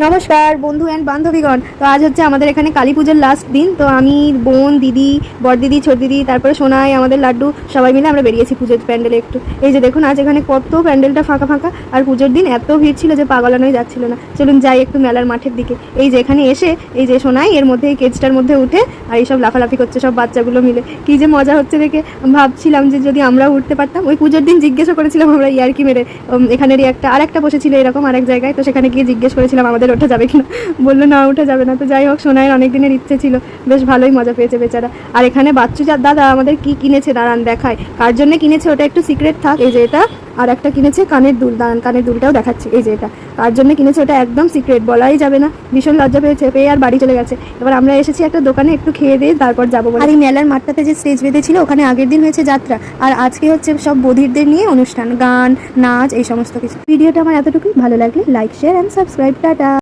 নমস্কার বন্ধু অ্যান্ড বান্ধবীগণ। তো আজ হচ্ছে আমাদের এখানে কালী পুজোর লাস্ট দিন। তো আমি, বোন, দিদি, বড় দিদি, ছোট দিদি, তারপরে সোনাই, আমাদের লাড্ডু, সবাই মিলে আমরা বেরিয়েছি পুজোর প্যান্ডেলে একটু। এই যে দেখুন আজ এখানে কত প্যান্ডেলটা ফাঁকা ফাঁকা, আর পুজোর দিন এত ভিড় ছিল যে পাগলানোই যাচ্ছিল না। চলুন যাই একটু মেলার মাঠের দিকে। এই যে এখানে এসে এই যে সোনাই এর মধ্যে এই কেজটার মধ্যে উঠে আর এইসব লাফালাফি করছে সব বাচ্চাগুলো মিলে, কি যে মজা হচ্ছে দেখে। ভাবছিলাম যে যদি আমরাও উঠতে পারতাম। ওই পুজোর দিন জিজ্ঞেসও করেছিলাম আমরা ইয়ার্কি মেরে, এখানেরই একটা বসেছিল এরকম আরেক জায়গায়, তো সেখানে গিয়ে জিজ্ঞেস করেছিলাম আমাদের ওঠা যাবে কিনা। বললো না, ওঠা যাবে না। তো যাই হোক, সোনাইয়ের অনেক দিনের ইচ্ছে ছিল, বেশ ভালোই মজা পেয়েছে বেচারা। আর এখানে বাচ্চু দাদা আমাদের কি কিনেছে দাঁড়ান দেখায়, কার জন্য কিনেছে ওটা একটু সিক্রেট থাক। এই যে এটা, আর একটা কিনেছে কানের দুল, দাঁড়ান কানের দুলটাও দেখাচ্ছি। এই যে এটা কার জন্য কিনেছে ওটা একদম সিক্রেট, বলাই যাবে না। ভীষণ লজ্জা পেয়ে আর বাড়ি চলে গেছে। এবার আমরা এসেছি একটা দোকানে একটু খেয়ে দিয়ে তারপর যাবো। আর এই মেলার মাঠটাতে যে স্টেজ বেঁধেছিল ওখানে আগের দিন হয়েছে যাত্রা, আর আজকে হচ্ছে সব বধিরদের নিয়ে অনুষ্ঠান, গান, নাচ, এই সমস্ত কিছু। ভিডিওটা আমার এতটুকুই, ভালো লাগলে like, share and subscribe. Tata.